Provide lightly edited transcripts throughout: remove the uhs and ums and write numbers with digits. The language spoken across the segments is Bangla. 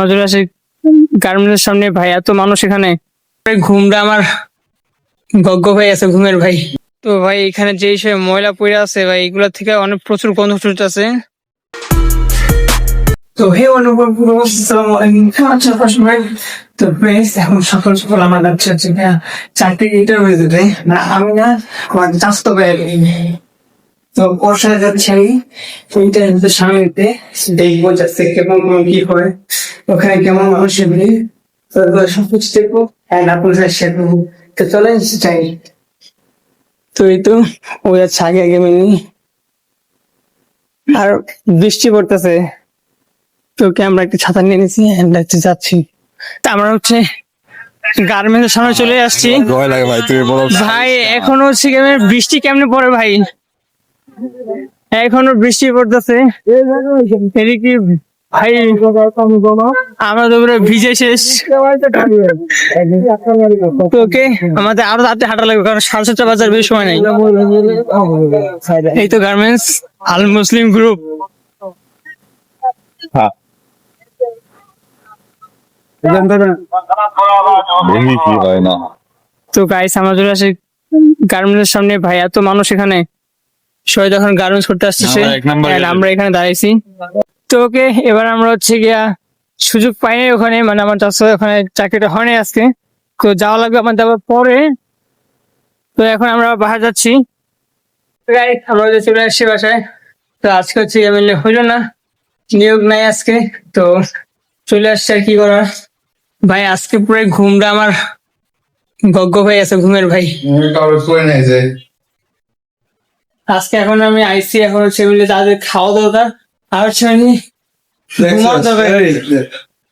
নজর আসে গার্মেন্টের সামনে ভাই, এত মানুষ এখানে। ঘুমটা আমার গগ্গ হয়ে আছে, ঘুমের ভাই। তো ভাই এখানে যে সব ময়লা পড়ে আছে ভাই, এগুলা থেকে অনেক প্রচুর গন্ধ ছুটতেছে। তো হে অনুভব, আসসালামু আলাইকুম ভাই। তো বেশ এখন সকাল সকাল আমার যাচ্ছে হচ্ছে 4টে ইন্টারভিউ দিতে। না আমি না, আমার চাস্তো ভাই। তো ওর সাথে যাচ্ছি আমি ইন্টারভিউতে সামনে দিতে, দেখবো যাচ্ছে কেমন কি হয়, ওখানে কেমন মানুষের ভিড়। তো সবকিছু দেখবো অ্যান্ড আপনার সাথে শেয়ার করবো। তো চলে চাই। তো এই তো ও যাচ্ছে আগে আগে মেনে, আর বৃষ্টি পড়তেছে। তো আমরা একটা ছাতা নিয়ে নিয়েছি and যাচ্ছি। তা আমরা হচ্ছে গার্মেন্টসের সামনে চলে আসছি ভয় লাগে ভাই, তুমি বলো। ভাই এখনো হচ্ছে বৃষ্টি কেমনে পড়ে ভাই, এখনো বৃষ্টি পড়তেছে। এদিকে ভাই আমরা তো পুরো ভিজে শেষ। তো ওকে, আমাদের আরো রাতে হাঁটা লাগবে, কারণ 7:30 বাজার বেশি সময় নাই। এই তো গার্মেন্টস আল মুসলিম গ্রুপ। হ্যাঁ, দেখি কি হয় না। তো গাইস আমরা চলে আসি গার্মেন্টসের সামনে ভাই, এত মানুষ এখানে। সবাই যখন গার্মেন্টস করতে আসতেছে আমরা 1 নম্বরে and আমরা এখানে দাঁড়াইছি। তো ওকে, এবার আমরা হচ্ছে গিয়া সুযোগ পাইনি ওখানে, মানে আমার চাষা ওখানে চাকরিটা হয়নি আজকে, তো যাওয়া লাগবে আমার যাওয়ার পরে। তো এখন আমরা বাসায় যাচ্ছি। আমরা যে চলে আসছি বাসায়। তো আজকে হচ্ছে এমএলএ হইলো না, নিয়োগ নাই আজকে। তো চলে আসছে, আর কি করার ভাই। আজকে পুরো ঘুমটা আমার গগ্গ হয়ে আছে, ঘুমের ভাই। আজকে এখন আমি আইসি, এখন হচ্ছে এমএলএ তাদের খাওয়া দরকার, আর হচ্ছে ঘুমানো দরকার।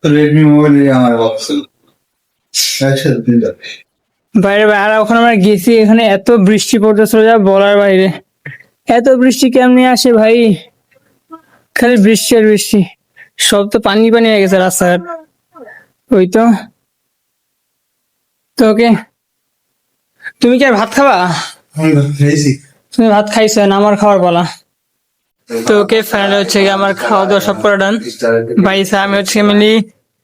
রেডমি মোবাইল আমার বাইরে আর ওখানে আমরা গেছি, এখানে এত বৃষ্টি পড়তেছিল যা বলার বাইরে। এত বৃষ্টি কেমনি আসে ভাই, খালি বৃষ্টি আর বৃষ্টি, সব তো পানি পানি হয়ে গেছে রাস্তাঘাট। ওই তো। তো ওকে, তুমি কি আর ভাত খাবা? তুমি ভাত খাইছো না, আমার খাওয়ার বলা। তো ওকে, ফাইনালি হচ্ছে আমার খাওয়া দাওয়া সব করা ডান ভাই। আমি হচ্ছে এমনি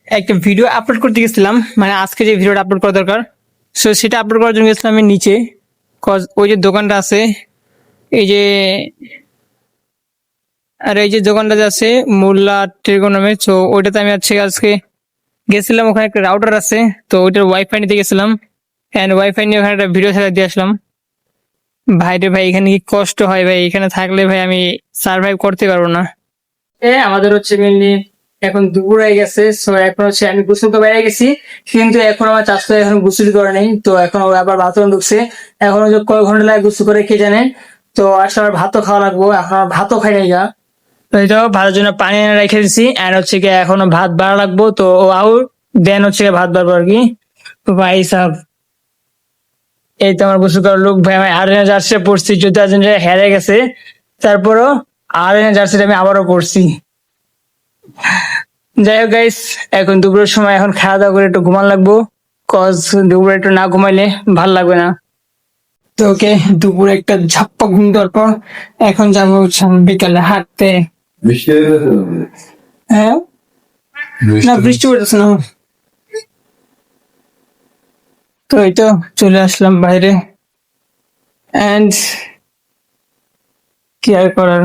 একটা ভিডিও আপলোড করতে গেছিলাম, মানে আজকে যে ভিডিওটা আপলোড করা দরকার, সো সেটা আপলোড করার জন্য গেছিলাম আমি নিচে। ওই যে দোকানটা আছে, এই যে, আর এই যে দোকানটা যে আছে মোল্লা টেলিকম নামে, তো ওইটাতে আমি আজকে গেছিলাম। ওখানে একটা রাউটার আছে, তো ওইটার ওয়াইফাই নিতে গেছিলাম এন্ড ওয়াইফাই নিয়ে ওখানে একটা ভিডিও ছেড়ে দিয়ে আসলাম। ভাই রে ভাই, এখানে কি কষ্ট হয় ভাই, এখানে থাকলে ভাই আমি সার্ভাইভ করতে পারবো না। আমাদের হচ্ছে মেনলি এখন দুপুর হয়ে গেছে, সো এখন হচ্ছে আমি গোসল করে বেরিয়ে গেছি, কিন্তু এখন আমার চাষ এখন গোসল করে নেই। তো এখন ও আবার বাথরুম ঢুকছে, এখন যে কয় ঘন্টা লাগে গোসল করে কে জানে। তো আসলে আমার ভাতও খাওয়া লাগবো, এখন আমার ভাতও খাই নাই গা। তো এই তো ভাতের জন্য পানি এনে রেখে দিচ্ছি, আর হচ্ছে কি এখনো ভাত বাড়া লাগবো। তো ও আউট দেন হচ্ছে ভাত বাড়বো আর কি। তো ভাই সাহেব, এই তো আমার গোসল করার লোক ভাই। আমি আর্জেন্টিনা জার্সি পড়ছি, যদি আর্জেন্টিনা হেরে গেছে, তারপরও আর্জেন্টিনা জার্সিটা আমি আবারও পড়ছি। যাই হোক গাইস, এখন দুপুরের সময়, এখন খাওয়া দাওয়া করে একটু ঘুমান লাগবো, কজ দুপুরে একটু না ঘুমাইলে ভাল লাগবে না। তো ওকে, দুপুরে একটা ঝাপ্পা ঘুম দেওয়ার পর এখন যাবো বিকালে হাঁটতে। হ্যাঁ, না বৃষ্টি পড়তেছে না। তো এই তো চলে আসলাম বাইরে, এন্ড কি আর করার,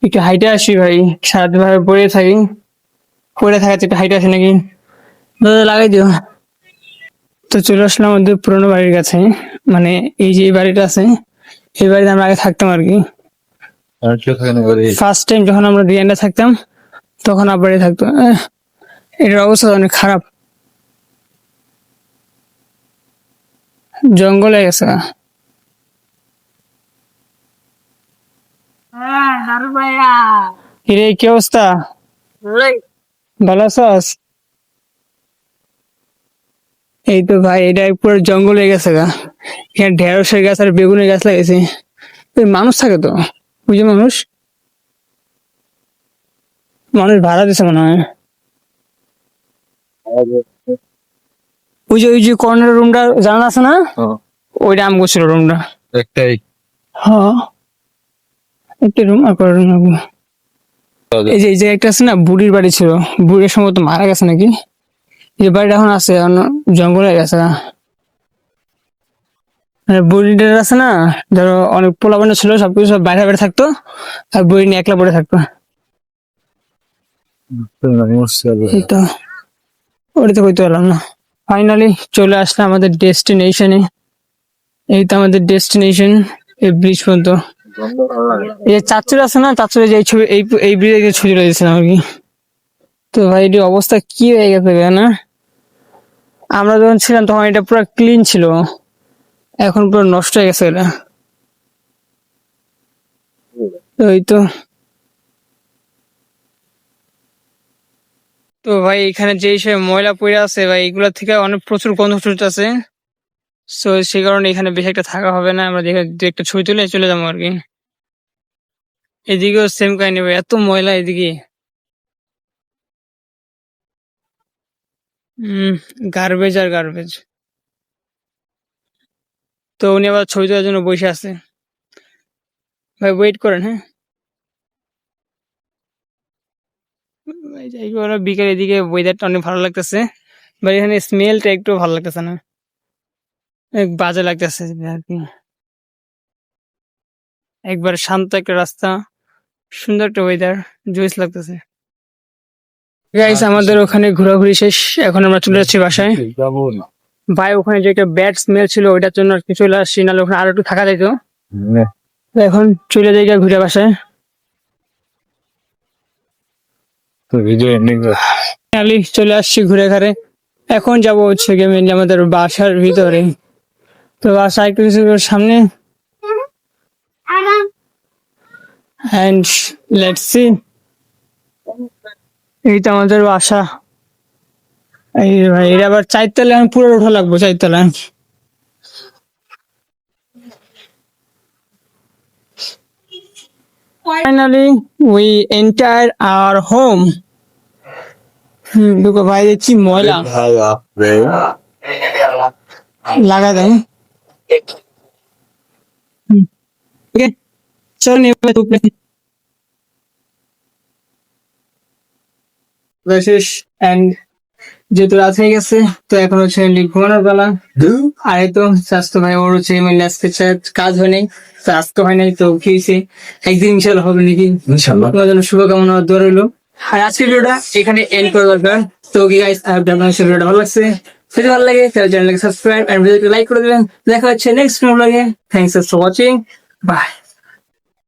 একটু হাইটে আসি ভাই। সারাদিন ভাবে পড়ে থাকাতে একটু হাইটে আসি নাকি, দাদা লাগাই দিও। তো চলে আসলাম আমাদের পুরোনো বাড়ির কাছে, মানে এই যে বাড়িটা আছে, এই বাড়িতে আমরা আগে থাকতাম আর কি। ফার্স্ট টাইম যখন আমরা ডিএনএ থাকতাম, তখন আব্বাড়ি থাকতো। এটার অবস্থা অনেক খারাপ, জঙ্গল হয়ে গেছে। কিরে, কি অবস্থা? ভালো আছস? এই তো ভাই, এটা পুরো জঙ্গল হয়ে গেছে গা। এখানে ঢেঁড়সের গাছ আর বেগুনের গাছ লাগাইছে। মানুষ থাকে তো, ওই যে মানুষ মানুষ ভাড়া দিছে মনে হয়। ওই যে কর্নার রুমটা জানা আছে না, ওইটা আম করছিল রুমটা একটাই। হ্যাঁ, একটা রুম আর কয়টা রুম লাগবে। এই যে একটা আছে না, বুড়ির বাড়ি ছিল, বুড়ির সম্ভবত মারা গেছে নাকি, এই বাড়িটা এখন আছে, এখন জঙ্গল হয়ে গেছে। বুড়িটার আছে না, ধরো অনেক পোলাপানা ছিল, সবকিছু সব বাইরে বাইরে থাকতো, আর বুড়ি নিয়ে একলা পড়ে থাকতো। এই তো ওটা তো কইতে পারলাম না। ফাইনালি চলে আসলাম আমাদের ডেস্টিনেশনে। এই তো আমাদের ডেস্টিনেশন, এই ব্রিজ পর্যন্ত। এই চাঁদচুর আছে না, চাঁদচুরে যে ছবি, এই ব্রিজে ছবি তুলে দিয়েছিলাম আর কি। তো ভাই এটির অবস্থা কি হয়ে গেছে না, আমরা যখন ছিলাম তখন এটা পুরো ক্লিন ছিল, এখন পুরো নষ্ট হয়ে গেছে এটা। ওই তো। তো ভাই এখানে যে সব ময়লা পড়ে আছে ভাই, এগুলা থেকে অনেক প্রচুর গন্ধ ছুটতেছে। সো সেই কারণে এখানে বেশি একটা থাকা হবে না, আমরা দেখে দু একটা ছবি তুলে চলে যাবো আর কি। এদিকেও সেম কাহিনী ভাই, এত ময়লা এদিকে। গার্বেজ আর গার্বেজ। তো উনি আবার ছবি তোলার জন্য বসে আছে। ভাই ওয়েট করেন, হ্যাঁ। ভাই যাই হোক, বিকেল এদিকে ওয়েদারটা অনেক ভালো লাগতেছে, বাট এখানে স্মেলটা একটু ভালো লাগতেছে না, অনেক বাজে লাগতেছে আর কি। একবার শান্ত একটা রাস্তা, সুন্দর একটা ওয়েদার, জোস লাগতেছে। গাইস আমাদের ওখানে ঘোরাঘুরি শেষ, এখন আমরা চলে যাচ্ছি বাসায়। যাবো না। ভাই ওখানে যে একটা ব্যাড স্মেল ছিল, ওইটার জন্য আর কি চলে আসছি, নাহলে ওখানে আরো একটু থাকা যেত। তো এখন চলে যাই গিয়ে ঘুরে বাসায়। তো ভিডিও এন্ডিং ফাইনালি চলে আসছি ঘুরে ঘাড়ে। এখন যাব হচ্ছে গিয়ে মেনলি আমাদের বাসার ভিতরে। তো বাসা একটু কিছু সামনে, এন্ড লেটস সি। এই তো আমাদের বাসা। এই ভাই এটা আবার চারতলা, আমি পুরো ওঠা লাগবো চারতলা। Finally we enter our home. দেখো ভাই কি ময়লা, লাগা দেয়। ওকে চল শেষ। এন্ড যেহেতু রাত হয়ে গেছে, তো এখন হচ্ছে ঘুমানোর বেলা। আর এই তো স্বাস্থ্য ভাই, ওর হচ্ছে আজকে কাজ হয় নাই, তো আজকে হয় নাই, তো খেয়েছে, একদিন ইনশাল্লাহ হবে নাকি। তোমার জন্য শুভকামনা দোয়া রইলো। আর আজকের ভিডিওটা এখানে এন্ড করা দরকার। তো কি গাইস, ভিডিওটা ভালো লাগছে, যদি ভালো লাগে তাহলে চ্যানেলকে সাবস্ক্রাইব এন্ড ভিডিওকে লাইক করে দিবেন। দেখা হচ্ছে নেক্সট ভিডিওতে। Thanks for watching, by.